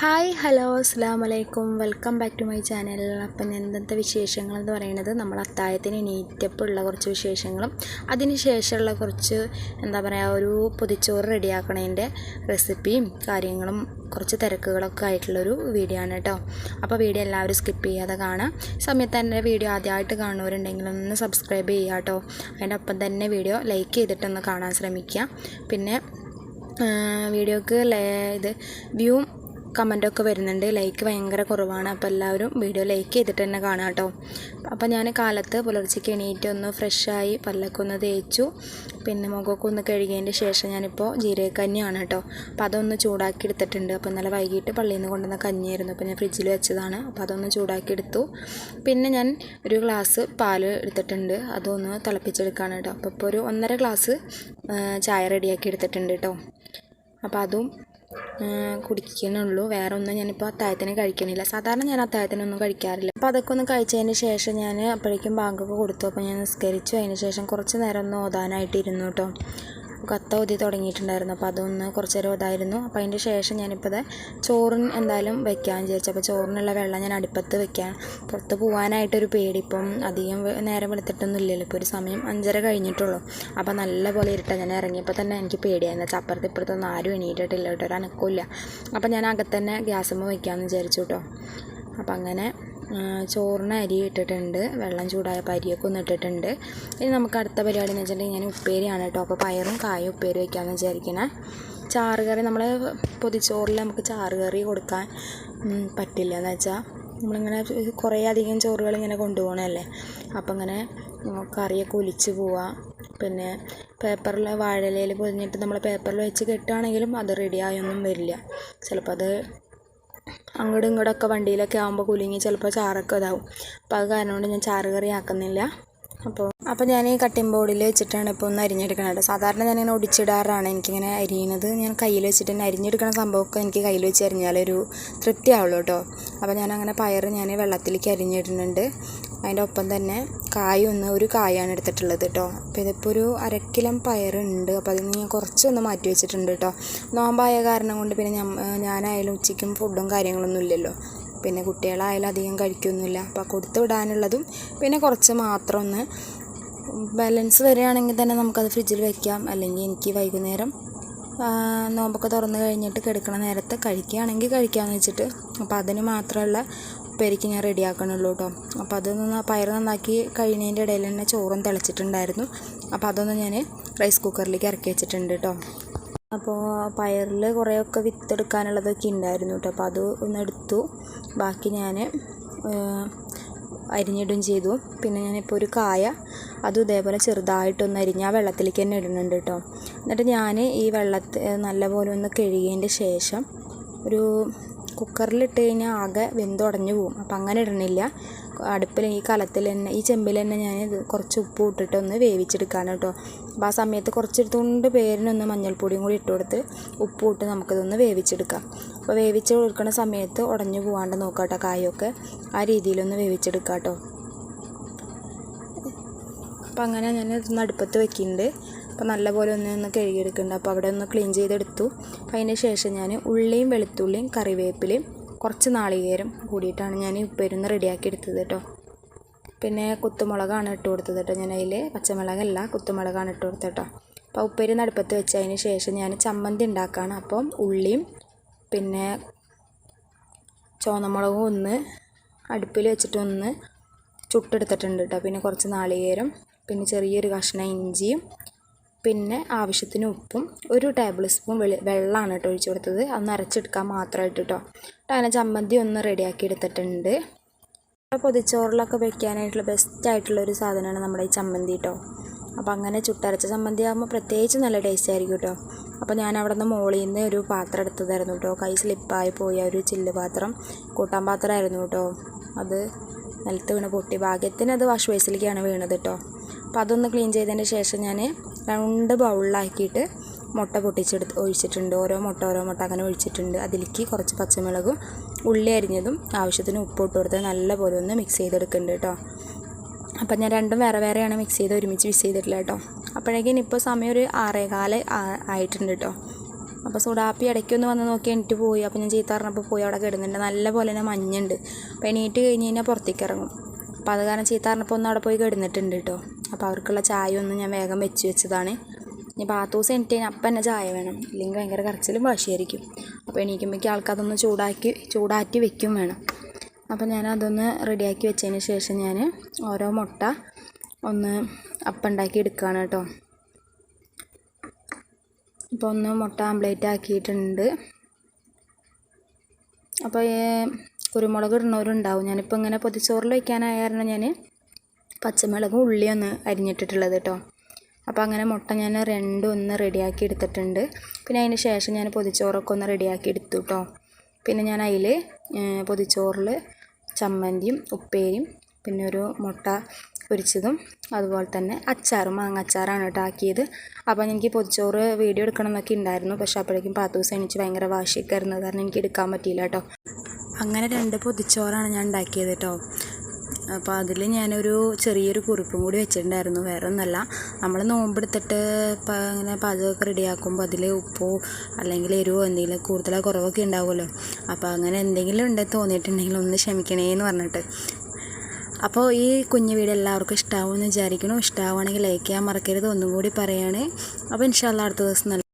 Hi hello അസ്സലാമലൈക്കും welcome back to my channel. അപ്പം ഇന്നത്തെ വിശേഷങ്ങൾ എന്ന് പറയുന്നത് നമ്മൾ അത്താഴത്തിന് എണീറ്റപ്പോൾ കുറച്ച് വിശേഷങ്ങളും അതിന് ശേഷമുള്ള കുറച്ച് ഒരു പൊതിച്ചോറ് റെഡിയാക്കണതിൻ്റെ റെസിപ്പിയും കാര്യങ്ങളും കുറച്ച് തിരക്കുകളൊക്കെ ആയിട്ടുള്ളൊരു വീഡിയോ ആണ് കേട്ടോ. അപ്പോൾ വീഡിയോ എല്ലാവരും സ്കിപ്പ് ചെയ്യാതെ കാണാം. സമയത്ത് തന്നെ വീഡിയോ ആദ്യമായിട്ട് കാണുന്നവരുണ്ടെങ്കിൽ ഒന്ന് സബ്സ്ക്രൈബ് ചെയ്യുക കേട്ടോ. അതിൻ്റെ ഒപ്പം തന്നെ വീഡിയോ ലൈക്ക് ചെയ്തിട്ടൊന്ന് കാണാൻ ശ്രമിക്കുക. പിന്നെ വീഡിയോക്ക് ഇത് വ്യൂ കമൻറ്റൊക്കെ വരുന്നുണ്ട്, ലൈക്ക് ഭയങ്കര കുറവാണ്. അപ്പോൾ എല്ലാവരും വീഡിയോ ലൈക്ക് ചെയ്തിട്ട് തന്നെ കാണാം കേട്ടോ. അപ്പോൾ ഞാൻ കാലത്ത് പുലർച്ചയ്ക്ക് എണീറ്റ് ഒന്ന് ഫ്രഷായി പല്ലൊക്കെ ഒന്ന് തേച്ചു, പിന്നെ മുഖമൊക്കെ ഒന്ന് കഴുകിയതിൻ്റെ ശേഷം ഞാനിപ്പോൾ ജീരകക്കഞ്ഞിയാണ് കേട്ടോ. അപ്പോൾ അതൊന്ന് ചൂടാക്കി എടുത്തിട്ടുണ്ട്. അപ്പോൾ ഇന്നലെ വൈകിട്ട് പള്ളിയിൽ നിന്ന് കൊണ്ടുവന്ന കഞ്ഞിയായിരുന്നു, അപ്പോൾ ഞാൻ ഫ്രിഡ്ജിൽ വെച്ചതാണ്. അപ്പോൾ അതൊന്ന് ചൂടാക്കി എടുത്തു. പിന്നെ ഞാൻ ഒരു ഗ്ലാസ് പാൽ എടുത്തിട്ടുണ്ട്, അതൊന്ന് തിളപ്പിച്ചെടുക്കുകയാണ് കേട്ടോ. അപ്പോൾ ഇപ്പോൾ ഒരു 1.5 ഗ്ലാസ് ചായ റെഡിയാക്കി എടുത്തിട്ടുണ്ട് കേട്ടോ. അപ്പോൾ അതും കുടിക്കണുള്ളൂ, വേറെ ഒന്നും ഞാനിപ്പോൾ അത്താഴത്തിന് കഴിക്കണില്ല. സാധാരണ ഞാൻ അത്താഴത്തിനൊന്നും കഴിക്കാറില്ല. അപ്പോൾ അതൊക്കെ ഒന്ന് കഴിച്ചതിന് ശേഷം ഞാൻ അപ്പോഴേക്കും ബാങ്കൊക്കെ കൊടുത്തു. അപ്പോൾ ഞാൻ നിസ്കരിച്ചു. അതിന് ശേഷം കുറച്ച് നേരം ഒന്ന് ഓതാനായിട്ടിരുന്നു കേട്ടോ. കത്ത ഓതി തുടങ്ങിയിട്ടുണ്ടായിരുന്നു. അപ്പോൾ അതൊന്ന് കുറച്ച് നേരം ഓതായിരുന്നു. അപ്പോൾ അതിൻ്റെ ശേഷം ഞാനിപ്പോൾ ചോറിന് എന്തായാലും വെക്കാമെന്ന് വിചാരിച്ചു. അപ്പോൾ ചോറിനുള്ള വെള്ളം ഞാൻ അടുപ്പത്ത് വെക്കാൻ, പുറത്ത് പോകാനായിട്ടൊരു പേടി. ഇപ്പം അധികം നേരം വെളുത്തിട്ടൊന്നും ഇല്ലല്ലോ, ഇപ്പോൾ ഒരു സമയം 5:30 കഴിഞ്ഞിട്ടുള്ളൂ. അപ്പോൾ നല്ല പോലെ ഇരുട്ടാണ്. ഞാൻ ഇറങ്ങിയപ്പോൾ തന്നെ എനിക്ക് പേടിയായിരുന്നു. അപ്പുറത്ത് ഇപ്പുറത്തൊന്നും ആരും എണീറ്റിട്ടില്ല കേട്ടോ, ഒരു അനക്കമില്ല. അപ്പോൾ ഞാൻ അകത്തന്നെ ഗ്യാസുമ്മ വയ്ക്കാമെന്ന് വിചാരിച്ചു കേട്ടോ. അപ്പം അങ്ങനെ ചോറിന് അരി ഇട്ടിട്ടുണ്ട്, വെള്ളം ചൂടായപ്പോൾ അരിയൊക്കെ ഒന്ന് ഇട്ടിട്ടുണ്ട്. ഇനി നമുക്ക് അടുത്ത പരിപാടി എന്ന് വെച്ചിട്ടുണ്ടെങ്കിൽ ഞാൻ ഉപ്പേരിയാണ് കേട്ടോ. അപ്പോൾ പയറും കായും ഉപ്പേരി വയ്ക്കാമെന്ന് വിചാരിക്കണേ. ചാറുകറി, നമ്മൾ പൊതിച്ചോറിൽ നമുക്ക് ചാറുകറി കൊടുക്കാൻ പറ്റില്ല. എന്ന് വെച്ചാൽ നമ്മളിങ്ങനെ കുറേ അധികം ചോറുകൾ ഇങ്ങനെ കൊണ്ടുപോകണമല്ലേ. അപ്പോൾ ഇങ്ങനെ കറിയൊക്കെ ഒലിച്ച് പോവാം. പിന്നെ പേപ്പറിൽ വാഴയിലയിൽ പൊതിഞ്ഞിട്ട് നമ്മൾ പേപ്പറിൽ വെച്ച് കെട്ടുകയാണെങ്കിലും അത് റെഡിയായൊന്നും വരില്ല. ചിലപ്പോൾ അത് അങ്ങോട്ടും ഇങ്ങോട്ടൊക്കെ വണ്ടിയിലൊക്കെ ആകുമ്പോൾ കുലുങ്ങി ചിലപ്പോൾ ചാറൊക്കെ ഇതാവും. അപ്പോൾ അത് കാരണം കൊണ്ട് ഞാൻ ചാറ് കറി ആക്കുന്നില്ല. അപ്പോൾ ഞാൻ ഈ കട്ടിംഗ് ബോർഡിൽ വെച്ചിട്ടാണ് ഇപ്പോൾ ഒന്ന് അരിഞ്ഞെടുക്കണത്. സാധാരണ ഞാനിങ്ങനെ ഒടിച്ചിടാറാണ്. എനിക്കിങ്ങനെ അരിയണത് ഞാൻ കയ്യിൽ വെച്ചിട്ട് തന്നെ അരിഞ്ഞെടുക്കുന്ന സംഭവമൊക്കെ എനിക്ക് കയ്യിൽ വെച്ച് അരിഞ്ഞാലൊരു തൃപ്തി ആവുള്ളൂ കേട്ടോ. അപ്പോൾ ഞാനങ്ങനെ പയർ ഞാൻ വെള്ളത്തിലേക്ക് അരിഞ്ഞിടുന്നുണ്ട്. അതിൻ്റെ ഒപ്പം തന്നെ ഒരു കായാണ് എടുത്തിട്ടുള്ളത് കേട്ടോ. അപ്പോൾ ഇതിപ്പോൾ ഒരു 1/2 കിലോ പയറുണ്ട്. അപ്പോൾ അതിന് ഞാൻ കുറച്ചൊന്ന് മാറ്റി വെച്ചിട്ടുണ്ട് കേട്ടോ. നോമ്പായ കാരണം കൊണ്ട് പിന്നെ ഞാനായാലും ഉച്ചയ്ക്കും ഫുഡും കാര്യങ്ങളൊന്നും ഇല്ലല്ലോ. പിന്നെ കുട്ടികളായാലും അധികം കഴിക്കൊന്നുമില്ല. അപ്പോൾ കൊടുത്തു വിടാനുള്ളതും പിന്നെ കുറച്ച് മാത്രം ഒന്ന് ബാലൻസ് വരികയാണെങ്കിൽ തന്നെ നമുക്കത് ഫ്രിഡ്ജിൽ വയ്ക്കാം. അല്ലെങ്കിൽ എനിക്ക് വൈകുന്നേരം നോമ്പൊക്കെ തുറന്ന് കഴിഞ്ഞിട്ട് കിടക്കണ നേരത്തെ കഴിക്കുകയാണെങ്കിൽ കഴിക്കാമെന്ന് വെച്ചിട്ട് അപ്പോൾ അതിന് മാത്രമുള്ള ഉപ്പേരിക്ക് ഞാൻ റെഡിയാക്കണുള്ളൂ കേട്ടോ. അപ്പോൾ അതൊന്ന് പയർ നന്നാക്കി കഴിയുന്നതിൻ്റെ ഇടയിൽ തന്നെ ചോറും തിളച്ചിട്ടുണ്ടായിരുന്നു. അപ്പോൾ അതൊന്ന് ഞാൻ റൈസ് കുക്കറിലേക്ക് ഇറക്കി വെച്ചിട്ടുണ്ട് കേട്ടോ. അപ്പോൾ പയറിൽ കുറേയൊക്കെ വിത്തെടുക്കാനുള്ളതൊക്കെ ഉണ്ടായിരുന്നു കേട്ടോ. അപ്പോൾ അത് ഒന്ന് എടുത്തു, ബാക്കി ഞാൻ അരിഞ്ഞിടുകയും ചെയ്തു. പിന്നെ ഞാനിപ്പോൾ ഒരു കായ അതും ഇതേപോലെ ചെറുതായിട്ടൊന്ന് അരിഞ്ഞ് ആ വെള്ളത്തിലേക്ക് തന്നെ ഇടുന്നുണ്ട് കേട്ടോ. എന്നിട്ട് ഞാൻ ഈ നല്ലപോലെ ഒന്ന് കഴുകിയതിൻ്റെ ശേഷം ഒരു കുക്കറിലിട്ട് കഴിഞ്ഞാൽ ആകെ വെന്തുടഞ്ഞു പോകും. അപ്പോൾ അങ്ങനെ ഇടണില്ല. അടുപ്പിൽ ഈ കലത്തിൽ തന്നെ ഈ ചെമ്പിൽ തന്നെ ഞാൻ കുറച്ച് ഉപ്പ് ഇട്ടിട്ട് ഒന്ന് വേവിച്ചെടുക്കാണ് കേട്ടോ. അപ്പോൾ ആ സമയത്ത് കുറച്ചെടുത്തുകൊണ്ട് പേരിനൊന്ന് മഞ്ഞൾപ്പൊടിയും കൂടി ഇട്ട് കൊടുത്ത് ഉപ്പ് ഇട്ട് നമുക്കിതൊന്ന് വേവിച്ചെടുക്കാം. അപ്പോൾ വേവിച്ച് കൊടുക്കുന്ന സമയത്ത് ഉടഞ്ഞു പോകാണ്ട് നോക്കാം കേട്ടോ. കായൊക്കെ ആ രീതിയിലൊന്ന് വേവിച്ചെടുക്കാം കേട്ടോ. അപ്പോൾ അങ്ങനെ ഞാൻ ഇതൊന്ന് അടുപ്പത്ത് വെക്കുന്നുണ്ട്. അപ്പോൾ നല്ലപോലെ ഒന്ന് കഴുകിയെടുക്കുന്നുണ്ട്. അപ്പോൾ അവിടെ ഒന്ന് ക്ലീൻ ചെയ്തെടുത്തു. അപ്പോൾ അതിന് ശേഷം ഞാൻ ഉള്ളിയും വെളുത്തുള്ളിയും കറിവേപ്പിലയും കുറച്ച് നാളികേരം കൂടിയിട്ടാണ് ഞാൻ ഉപ്പേരിന്ന് റെഡിയാക്കി എടുത്തത് കേട്ടോ. പിന്നെ കുത്തുമുളകാണ് ഇട്ട് കൊടുത്തത് കേട്ടോ. ഞാൻ അതിൽ പച്ചമുളകല്ല കുത്തുമുളകാണ് ഇട്ട് കൊടുത്തത് കേട്ടോ. അപ്പോൾ ഉപ്പേരി അടുപ്പത്ത് വെച്ചതിന് ശേഷം ഞാൻ ചമ്മന്തി ഉണ്ടാക്കുകയാണ്. അപ്പം ഉള്ളിയും പിന്നെ ചുവന്നമുളകും ഒന്ന് അടുപ്പിൽ വെച്ചിട്ട് ഒന്ന് ചുട്ടെടുത്തിട്ടുണ്ട് കേട്ടോ. പിന്നെ കുറച്ച് നാളികേരം, പിന്നെ ചെറിയൊരു കഷ്ണം ഇഞ്ചിയും, പിന്നെ ആവശ്യത്തിന് ഉപ്പും, 1 ടേബിൾ സ്പൂൺ വെള്ളമാണ് കേട്ടോ ഒഴിച്ച് കൊടുത്തത്. അതൊന്ന് അരച്ചെടുക്കാൻ മാത്രമായിട്ട് കേട്ടോ. അങ്ങനെ ചമ്മന്തി ഒന്ന് റെഡിയാക്കി എടുത്തിട്ടുണ്ട്. പൊതിച്ചോറിലൊക്കെ വെക്കാനായിട്ടുള്ള ബെസ്റ്റായിട്ടുള്ളൊരു സാധനമാണ് നമ്മുടെ ഈ ചമ്മന്തി കേട്ടോ. അപ്പോൾ അങ്ങനെ ചുട്ടരച്ച ചമ്മന്തി ആകുമ്പോൾ പ്രത്യേകിച്ച് നല്ല ടേസ്റ്റ് ആയിരിക്കും കേട്ടോ. അപ്പോൾ ഞാൻ അവിടെ നിന്ന് മോളിൽ നിന്ന് ഒരു പാത്രം എടുത്തതായിരുന്നു കേട്ടോ. കൈ സ്ലിപ്പായി പോയ ഒരു ചില്ല് പാത്രം, കൂട്ടാൻ പാത്രമായിരുന്നു കേട്ടോ. അത് നിലത്ത് വീണ് പൊട്ടി. ഭാഗ്യത്തിന് അത് വാഷ് ബേസിലേക്കാണ് വീണത് കേട്ടോ. അപ്പോൾ അതൊന്ന് ക്ലീൻ ചെയ്തതിന് ശേഷം ഞാൻ 2 ബൗളിലാക്കിയിട്ട് മുട്ട ഒഴിച്ചിട്ടുണ്ട്. ഓരോ മുട്ട അങ്ങനെ ഒഴിച്ചിട്ടുണ്ട്. അതിലേക്ക് കുറച്ച് പച്ചമുളകും ഉള്ളി അരിഞ്ഞതും ആവശ്യത്തിന് ഉപ്പ് ഇട്ട് കൊടുത്ത് നല്ലപോലെ ഒന്ന് മിക്സ് ചെയ്തെടുക്കുന്നുണ്ട് കേട്ടോ. അപ്പം ഞാൻ രണ്ടും വേറെ വേറെയാണ് മിക്സ് ചെയ്ത് ഒരുമിച്ച് മിക്സ് ചെയ്തിട്ടില്ല കേട്ടോ. അപ്പോഴേക്കും ഇപ്പോൾ സമയം ഒരു 6:15 ആയിട്ടുണ്ട് കേട്ടോ. അപ്പോൾ സുഡാപ്പി ഇടയ്ക്കൊന്ന് വന്ന് നോക്കി എണീറ്റ് പോയി. അപ്പോൾ ഞാൻ ചീത്ത പറഞ്ഞപ്പോൾ പോയി അവിടെ കിടന്നിട്ടുണ്ട്. നല്ല പോലെ തന്നെ മഞ്ഞുണ്ട്. അപ്പോൾ എണീറ്റ് കഴിഞ്ഞ് കഴിഞ്ഞാൽ പുറത്തേക്ക് ഇറങ്ങും. അപ്പോൾ അത് കാരണം ചീത്ത പറഞ്ഞപ്പോൾ ഒന്ന് അവിടെ പോയി കിടന്നിട്ടുണ്ട് കേട്ടോ. അപ്പോൾ അവർക്കുള്ള ചായ ഒന്ന് ഞാൻ വേഗം വെച്ചതാണ്. ഇനി പാത്തൂസ് എണീറ്റ് കഴിഞ്ഞാൽ അപ്പം തന്നെ ചായ വേണം, ഇല്ലെങ്കിൽ ഭയങ്കര കരച്ചിലും വാശിയായിരിക്കും. അപ്പോൾ എണീക്കുമ്പോഴേക്കും ആൾക്കതൊന്ന് ചൂടാറ്റി വെക്കും വേണം. അപ്പോൾ ഞാൻ അതൊന്ന് റെഡിയാക്കി വെച്ചതിന് ശേഷം ഞാൻ ഓരോ മുട്ട ഒന്ന് അപ്പം ഉണ്ടാക്കി എടുക്കുകയാണ് കേട്ടോ. ഇപ്പോൾ ഒന്ന് മുട്ട ആംപ്ലേറ്റ് ആക്കിയിട്ടുണ്ട്. അപ്പോൾ കുരുമുളക് ഇടുന്നവരുണ്ടാവും. ഞാനിപ്പോൾ ഇങ്ങനെ പൊതിച്ചോറിൽ വയ്ക്കാനായ കാരണം ഞാൻ പച്ചമുളകും ഉള്ളിയൊന്ന് അരിഞ്ഞിട്ടിട്ടുള്ളത് കേട്ടോ. അപ്പോൾ അങ്ങനെ മുട്ട ഞാൻ രണ്ടും ഒന്ന് റെഡിയാക്കി എടുത്തിട്ടുണ്ട്. പിന്നെ അതിന് ശേഷം ഞാൻ പൊതിച്ചോറൊക്കെ ഒന്ന് റെഡിയാക്കി എടുത്തു കേട്ടോ. പിന്നെ ഞാൻ അതിൽ പൊതിച്ചോറിൽ ചമ്മന്തിയും ഉപ്പേരിയും പിന്നെ ഒരു മുട്ട പൊരിച്ചതും അതുപോലെ തന്നെ അച്ചാറും മാങ്ങ അച്ചാറാണ് കേട്ടോ ആക്കിയത്. അപ്പോൾ എനിക്ക് പൊതിച്ചോറ് വീഡിയോ എടുക്കണം എന്നൊക്കെ ഉണ്ടായിരുന്നു. പക്ഷേ അപ്പോഴേക്കും പാത്തൂസ് എണീച്ച് ഭയങ്കര വാശിയൊക്കെ ആയിരുന്നു, കാരണം എനിക്ക് എടുക്കാൻ പറ്റിയില്ല കേട്ടോ. അങ്ങനെ 2 പൊതിച്ചോറാണ് ഞാൻ ഉണ്ടാക്കിയത് കേട്ടോ. അപ്പോൾ അതിൽ ഞാനൊരു ചെറിയൊരു കുറിപ്പും കൂടി വെച്ചിട്ടുണ്ടായിരുന്നു. വേറെ ഒന്നല്ല, നമ്മൾ നോമ്പെടുത്തിട്ട് അങ്ങനെ പാചകമൊക്കെ റെഡിയാക്കുമ്പോൾ അതിൽ ഉപ്പോ അല്ലെങ്കിൽ എരിവോ എന്തെങ്കിലും കൂടുതലോ കുറവൊക്കെ ഉണ്ടാവുമല്ലോ. അപ്പോൾ അങ്ങനെ എന്തെങ്കിലും ഉണ്ടെന്ന് തോന്നിയിട്ടുണ്ടെങ്കിൽ ഒന്ന് ക്ഷമിക്കണേന്ന് പറഞ്ഞിട്ട്. അപ്പോൾ ഈ കുഞ്ഞു വീഡിയോ എല്ലാവർക്കും ഇഷ്ടമാവുമെന്ന് വിചാരിക്കണം. ഇഷ്ടമാവുകയാണെങ്കിൽ ലൈക്ക് ചെയ്യാൻ മറക്കരുത്. ഒന്നും കൂടി പറയുകയാണ്. അപ്പോൾ ഇൻഷാ അല്ലാഹ് അടുത്ത ദിവസം